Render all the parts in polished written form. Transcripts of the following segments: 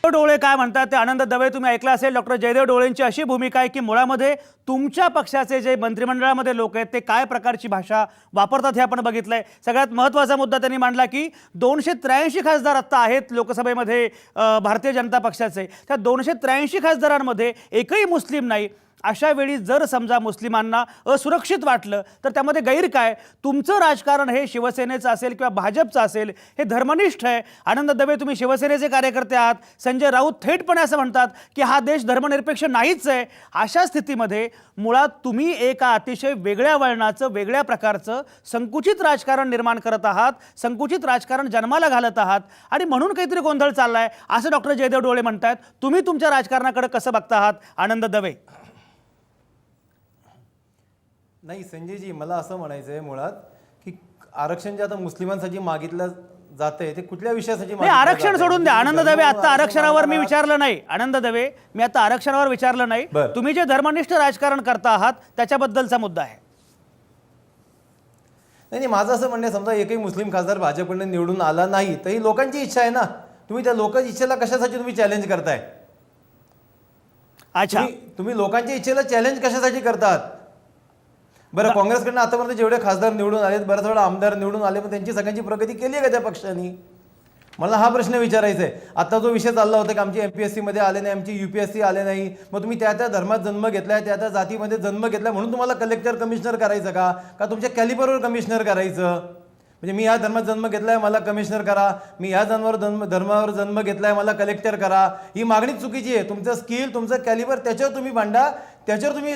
जयदेव डोळे काय म्हणतात ते आनंद दवे तुम्ही ऐकलं असेल. डॉक्टर जयदेव डोळेंची अशी भूमिका आहे की मुळामध्ये तुमच्या पक्षाचे जे मंत्रिमंडळामध्ये लोक आहेत ते काय प्रकारची भाषा वापरतात हे आपण बघितलंय. सगळ्यात महत्त्वाचा मुद्दा त्यांनी मांडला की 283 खासदार आत्ता आहेत लोकसभेमध्ये भारतीय जनता पक्षाचे. त्या 283 खासदारांमध्ये एकही मुस्लिम नाही. अशा वेळी जर समजा मुस्लिमांना असुरक्षित वाटलं तर त्यामध्ये गैर काय? तुमचं राजकारण हे शिवसेनेचं असेल किंवा भाजपचं असेल हे धर्मनिष्ठ आहे. आनंद दवे तुम्ही शिवसेनेचे कार्यकर्ते आहात. संजय राऊत थेटपणे असं म्हणतात की हा देश धर्मनिरपेक्ष नाहीच आहे. अशा स्थितीमध्ये मुळात तुम्ही एका अतिशय वेगळ्या वळणाचं वेगळ्या प्रकारचं संकुचित राजकारण निर्माण करत आहात. संकुचित राजकारण जन्माला घालत आहात आणि म्हणून काहीतरी गोंधळ चाललाय असं डॉक्टर जयदेव डोळे म्हणतात. तुम्ही तुमच्या राजकारणाकडे कसं बघता आहात आनंद दवे? नाही संजयजी, मला असं म्हणायचं आहे मुळात की आरक्षण जे आता मुस्लिमांसाठी मागितलं जाते ते कुठल्या विषयासाठी? आरक्षण सोडून द्या आनंद दवे. आता आरक्षणावर मी विचारलं नाही आनंद दवे, मी आता आरक्षणावर विचारलं नाही. तुम्ही जे धर्मनिष्ठ राजकारण करता आहात त्याच्याबद्दलचा मुद्दा आहे. नाही, माझं असं म्हणणं, समजा एकही मुस्लिम खासदार भाजपकडे निवडून आला नाही तर ही लोकांची इच्छा आहे ना. तुम्ही त्या लोकांच्या इच्छेला कशासाठी तुम्ही चॅलेंज करताय? अच्छा, तुम्ही लोकांच्या इच्छेला चॅलेंज कशासाठी करतात? बरं, काँग्रेसकडनं आतापर्यंत जेवढे खासदार निवडून आलेत, बरेच वेळा आमदार निवडून आले, पण त्यांची सगळ्यांची प्रगती केली आहे का त्या पक्षांनी? मला हा प्रश्न विचारायचा आहे. आता जो विषय चालला होता की आमची MPSC मध्ये आले नाही, आमची UPSC आले नाही, मग तुम्ही त्या त्या धर्मात जन्म घेतलाय, त्या त्या जातीमध्ये जन्म घेतलाय म्हणून तुम्हाला कलेक्टर कमिशनर करायचं का तुमच्या कॅलिबरवर कमिशनर करायचं? म्हणजे मी या धर्मात जन्म घेतलाय मला कमिशनर करा, मी या धर्मावर जन्म घेतलाय मला कलेक्टर करा, ही मागणी चुकीची आहे. तुमचं स्किल, तुमचं कॅलिबर त्याच्यावर तुम्ही भांडा, त्याच्यावर तुम्ही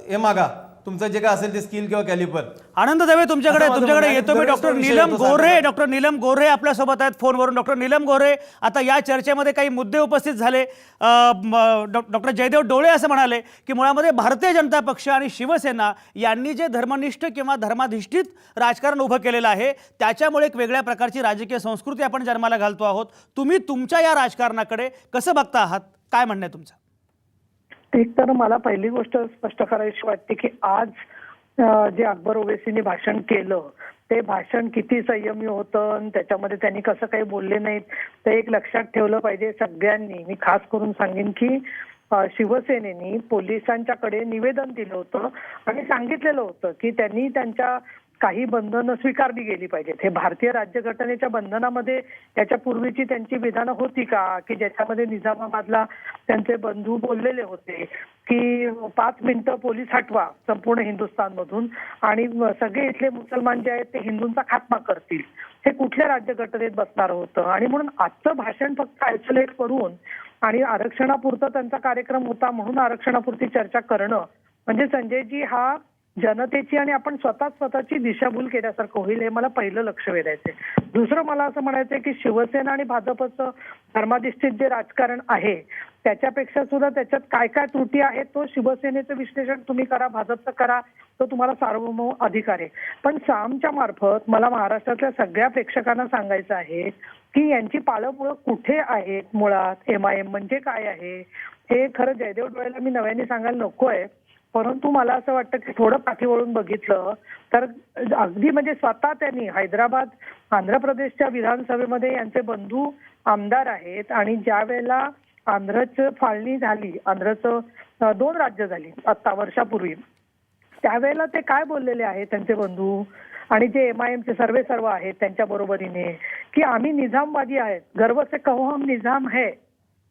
हे मागा, तुमचं जे काय असेल ते स्किल किंवा कॅलिबर. आनंद दवे तुमच्याकडे येतो मी. डॉक्टर नीलम गोरे आपल्यासोबत आहेत फोनवरून. डॉक्टर नीलम गोरे, आता या चर्चेमध्ये काही मुद्दे उपस्थित झाले. डॉक्टर जयदेव डोळे असं म्हणाले की मुळामध्ये भारतीय जनता पक्ष आणि शिवसेना यांनी जे धर्मनिष्ठ किंवा धर्माधिष्ठित राजकारण उभं केलेलं आहे त्याच्यामुळे एक वेगळ्या प्रकारची राजकीय संस्कृती आपण जन्माला घालतो आहोत. तुम्ही तुमच्या या राजकारणाकडे कसं बघता आहात? काय म्हणणं आहे तुमचं? एक तर मला पहिली गोष्ट स्पष्ट करायची वाटते की आज जे अकबर ओवेसीने भाषण केलं ते भाषण किती संयमी होतं आणि त्याच्यामध्ये त्यांनी कसं काही बोलले नाहीत ते एक लक्षात ठेवलं पाहिजे सगळ्यांनी. मी खास करून सांगेन की शिवसेनेने पोलिसांच्याकडे निवेदन दिलं होतं आणि सांगितलेलं होतं की त्यांनी त्यांच्या काही बंधनं स्वीकारली गेली पाहिजेत. हे भारतीय राज्यघटनेच्या बंधनामध्ये याच्या पूर्वीची त्यांची विधानं होती का की ज्याच्यामध्ये निजामाबादला त्यांचे बंधू बोललेले होते की 5 मिनिटं पोलीस हटवा संपूर्ण हिंदुस्थानमधून आणि सगळे इथले मुसलमान जे आहेत ते हिंदूंचा खात्मा करतील. हे कुठल्या राज्यघटनेत बसणार होतं? आणि म्हणून आजचं भाषण फक्त आयसोलेट करून आणि आरक्षणापुरता त्यांचा कार्यक्रम होता म्हणून आरक्षणापुरती चर्चा करणं म्हणजे संजयजी हा जनतेची आणि आपण स्वतःची दिशाभूल केल्यासारखं होईल. हे मला पहिलं लक्ष वेधायचंय. दुसरं मला असं म्हणायचंय की शिवसेना आणि भाजपचं धर्माधिष्ठित जे राजकारण आहे त्याच्यापेक्षा सुद्धा त्याच्यात काय काय त्रुटी आहेत तो शिवसेनेचं विश्लेषण तुम्ही करा, भाजपचं करा, तो तुम्हाला सार्वभौम अधिकार आहे. पण सामच्या मार्फत मला महाराष्ट्रातल्या सगळ्या प्रेक्षकांना सांगायचं आहे की यांची पाळंमुळं कुठे आहेत. मुळात MIM म्हणजे काय आहे हे खरं जयदेव डोळेला मी नव्याने सांगायला नकोय, परंतु मला असं वाटतं की थोडं पाठीवळून बघितलं तर अगदी म्हणजे स्वतः त्यांनी हैदराबाद आंध्र प्रदेशच्या विधानसभेमध्ये यांचे बंधू आमदार आहेत आणि ज्या वेळेला आंध्रचं फाळणी झाली, आंध्रचं 2 राज्य झाली आता वर्षापूर्वी, त्यावेळेला ते काय बोललेले आहेत त्यांचे बंधू आणि जे MIMचे सर्व आहेत त्यांच्या बरोबरीने की आम्ही निजामवादी आहेत, गर्व से कहो हम निजाम है.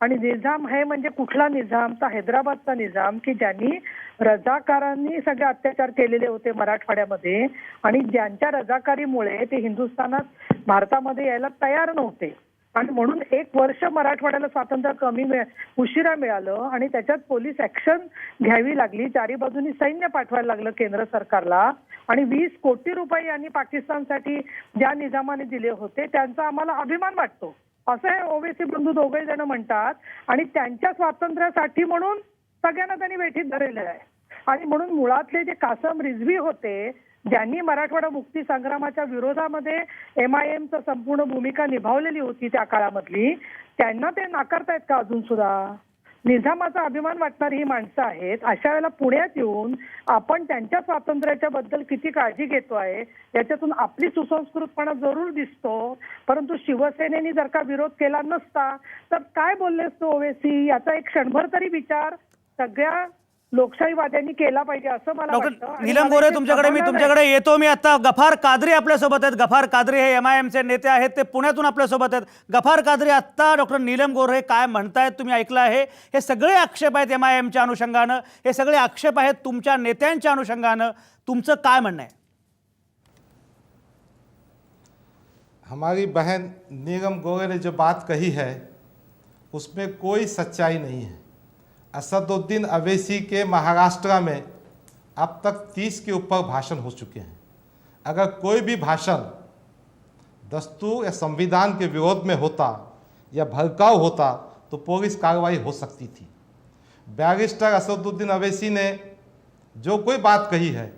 आणि निजाम है म्हणजे कुठला निजाम? तर हैदराबादचा निजाम की ज्यांनी रजाकारांनी सगळे अत्याचार केलेले होते मराठवाड्यामध्ये आणि ज्यांच्या रजाकारीमुळे ते हिंदुस्थानात भारतामध्ये यायला तयार नव्हते आणि म्हणून 1 वर्ष मराठवाड्याला स्वातंत्र्य उशिरा मिळालं आणि त्याच्यात पोलीस ऍक्शन घ्यावी लागली. 4ही बाजूनी सैन्य पाठवायला लागलं केंद्र सरकारला आणि 20 कोटी रुपये यांनी पाकिस्तानसाठी ज्या निजामाने दिले होते त्यांचा आम्हाला अभिमान वाटतो असं हे ओवेसी बंधू दोघे जण म्हणतात. आणि त्यांच्या स्वातंत्र्यासाठी म्हणून सगळ्यांना त्यांनी वेठीत धरलेलं आहे. आणि म्हणून मुळातले जे कासम रिझवी होते ज्यांनी मराठवाडा मुक्ती संग्रामाच्या विरोधामध्ये MIMचं संपूर्ण भूमिका निभावलेली होती त्या काळामधली, त्यांना ते नाकारतायत का अजून सुद्धा? निजामाचा अभिमान वाटणारी ही माणसं आहेत. अशा वेळेला पुण्यात येऊन आपण त्यांच्या स्वातंत्र्याच्या बद्दल किती काळजी घेतो आहे याच्यातून आपली सुसंस्कृतपणा जरूर दिसतो. परंतु शिवसेनेने जर का विरोध केला नसता तर काय बोललेस तू ओवेसी, याचा एक क्षणभर तरी विचार सगळ्या लोकशाहीवाद्यांनी केला पाहिजे असं मला वाटतं. डॉक्टर आणि नीलम मला गोरे इथे तुमच्याकडे समाधान आहे. येतो मी आता. गफार कादरी आपल्यासोबत आहेत. गफार कादरी हे MIMचे नेते आहेत, ते पुण्यातून आपल्यासोबत आहेत. गफार कादरी, आत्ता डॉक्टर नीलम गोरे काय म्हणतायत तुम्ही ऐकलं आहे. हे सगळे आक्षेप आहेत MIMच्या अनुषंगानं, हे सगळे आक्षेप आहेत तुमच्या नेत्यांच्या अनुषंगानं. तुमचं काय म्हणणं आहे? हमारी बहन नीलम गोरे ने जो बात कही है उसमें कोई सच्चाई नहीं है। असदुद्दीन अवैसी के महाराष्ट्र में अब तक 30 के ऊपर भाषण हो चुके हैं। अगर कोई भी भाषण दस्तूर या संविधान के विरोध में होता या भड़काऊ होता तो पुलिस कार्रवाई हो सकती थी। बैरिस्टर असदुद्दीन अवैसी ने जो कोई बात कही है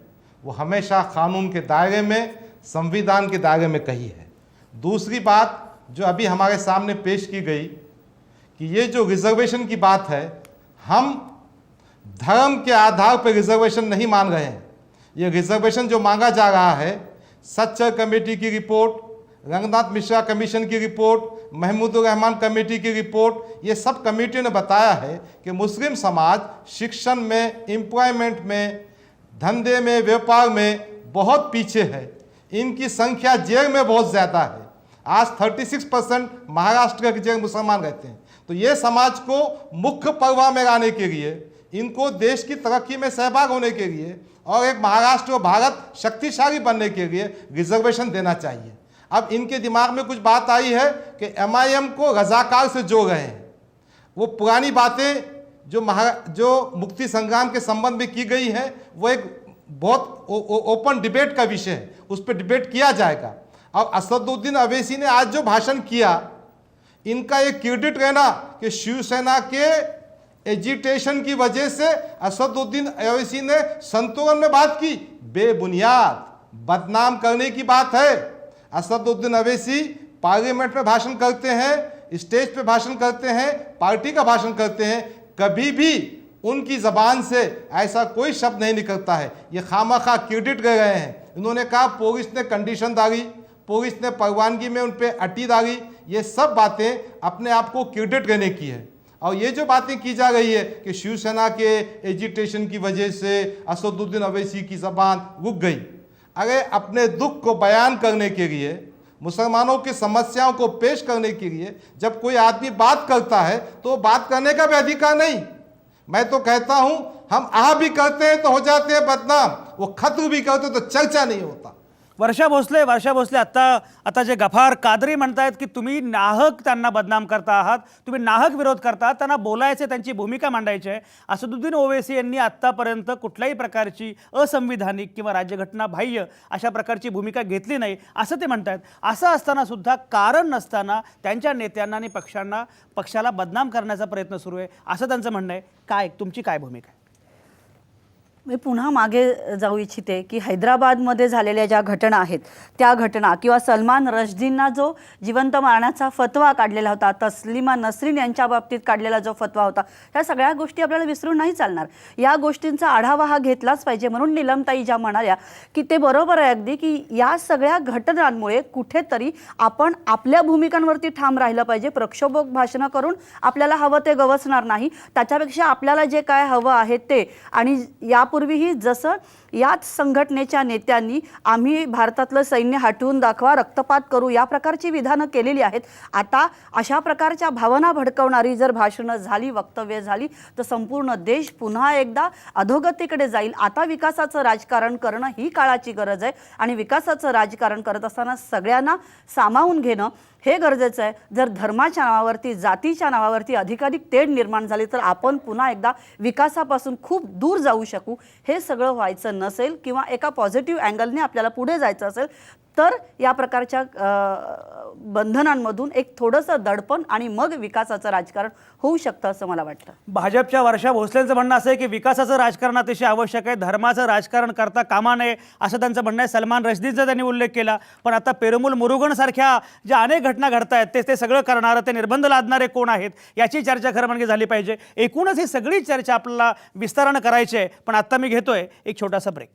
वो हमेशा कानून के दायरे में, संविधान के दायरे में कही है। दूसरी बात जो अभी हमारे सामने पेश की गई कि ये जो रिजर्वेशन की बात है, हम धर्म के आधार पर रिजर्वेशन नहीं मान रहे हैं। ये रिजर्वेशन जो मांगा जा रहा है, सच्चर कमेटी की रिपोर्ट, रंगनाथ मिश्रा कमीशन की रिपोर्ट, महमूदुर रहमान कमेटी की रिपोर्ट, ये सब कमेटियों ने बताया है कि मुस्लिम समाज शिक्षण में, एम्प्लॉयमेंट में, धंधे में, व्यापार में बहुत पीछे है। इनकी संख्या जेल में बहुत ज़्यादा है। आज 36% महाराष्ट्र के जेल मुसलमान रहते हैं। तो ये समाज को मुख्य प्रवाह में लाने के लिए, इनको देश की तरक्की में सहभाग होने के लिए और एक महाराष्ट्र और भारत शक्तिशाली बनने के लिए रिजर्वेशन देना चाहिए। अब इनके दिमाग में कुछ बात आई है कि MIM को रजाकार से जोड़ रहे हैं। वो पुरानी बातें जो मुक्ति संग्राम के संबंध में की गई है वो एक बहुत ओपन डिबेट का विषय है, उस पर डिबेट किया जाएगा। अब असदुद्दीन अवैसी ने आज जो भाषण किया, इनका एक क्रेडिट रहना कि शिवसेना के एजिटेशन की वजह से असदुद्दीन अवैसी ने संतुलन में बात की, बेबुनियाद बदनाम करने की बात है। असदुद्दीन अवैसी पार्लियामेंट में भाषण करते हैं, स्टेज पे भाषण करते हैं, पार्टी का भाषण करते हैं, कभी भी उनकी ज़बान से ऐसा कोई शब्द नहीं निकलता है। ये खामखा क्रेडिट ले रहे हैं। इन्होंने कहा पुलिस ने कंडीशन डाली, पुलिस ने परवानगी में उन पर अटी डाली, ये सब बातें अपने आप को क्रेडिट लेने की है। और ये जो बातें की जा रही है कि शिवसेना के एजिटेशन की वजह से असदुद्दीन अवैसी की ज़बान रुक गई, अरे अपने दुख को बयान करने के लिए, मुसलमानों की समस्याओं को पेश करने के लिए जब कोई आदमी बात करता है तो बात करने का भी अधिकार नहीं। मैं तो कहता हूं हम आह भी करते हैं तो हो जाते हैं बदनाम, वो खत्म भी करते तो चर्चा नहीं होता। वर्षा भोसले आता जे गफार कादरी म्हणतायत की तुम्ही नाहक त्यांना बदनाम करता आहात, तुम्ही नाहक विरोध करता आहात, त्यांना बोलायचे, त्यांची भूमिका मांडायची आहे। असदुद्दीन ओवैसी यांनी आत्तापर्यंत कुठल्याही प्रकारची असंविधानिक किंवा राज्यघटना बाह्य अशा प्रकारची भूमिका घेतली नाही असं ते म्हणतायत। असं असताना सुद्धा कारण नसताना त्यांच्या नेत्यांना आणि पक्षाला बदनाम करण्याचा प्रयत्न सुरू आहे असं त्यांचं म्हणणं आहे। काय तुमची काय भूमिका आहे? मी पुन्हा मागे जाऊ इच्छिते की हैदराबादमध्ये झालेल्या ज्या घटना आहेत त्या घटना किंवा सलमान रश्दींना जो जिवंत मारण्याचा फतवा काढलेला होता, तस्लिमा नसरीन यांच्या बाबतीत काढलेला जो फतवा होता, ह्या सगळ्या गोष्टी आपल्याला विसरून नाही चालणार। या गोष्टींचा आढावा हा घेतलाच पाहिजे। म्हणून नीलमताई ज्या म्हणाल्या की ते बरोबर आहे अगदी की या सगळ्या घटनांमुळे कुठेतरी आपण आपल्या भूमिकांवरती ठाम राहिलं पाहिजे। प्रक्षोभक भाषणं करून आपल्याला हवं ते गवसणार नाही, त्याच्यापेक्षा आपल्याला जे काय हवं आहे ते, आणि यापूर्वीही जसं याच संघटनेच्या नेत्यांनी आम्ही भारतातलं सैन्य हटवून दाखवा, रक्तपात करू या प्रकारची विधानं केलेली आहेत। आता अशा प्रकारच्या भावना भडकवणारी जर भाषणं झाली, वक्तव्य झाली तर संपूर्ण देश पुन्हा एकदा अधोगतीकडे जाईल। आता विकासाचं राजकारण करणं ही काळाची गरज आहे आणि विकासाचं राजकारण करत असताना सगळ्यांना सामावून घेणं हे गरजेचं आहे। जर धर्माच्या नावावरती, जातीच्या नावावरती अधिकाधिक तेढ निर्माण झाली तर आपण पुन्हा एकदा विकासापासून खूप दूर जाऊ शकू। हे सगळं व्हायचं नसेल किंवा एका पॉझिटिव्ह अँगलने आपल्याला पुढे जायचं असेल तर या प्रकारच्या बंधनांमधून एक थोडंसं दडपण आणि मग विकासाचं राजकारण होऊ शकतं असं मला वाटतं. भाजपच्या वर्षा भोसलेंचं म्हणणं असं आहे की विकासाचं राजकारण अतिशय आवश्यक आहे, धर्माचं राजकारण करता कामा नये असं त्यांचं म्हणणं आहे. सलमान रश्दीचा त्यांनी उल्लेख केला. पण आता पेरुमल मुरुगन सारख्या ज्या अनेक घटना घडत आहेत ते सगळं करणारं, ते निर्बंध लादणारे कोण आहेत याची चर्चा खरं म्हणजे झाली पाहिजे. एकूणच ही सगळी चर्चा आपल्याला विस्तारानं करायची आहे. पण आत्ता मी घेतोय एक छोटासा ब्रेक.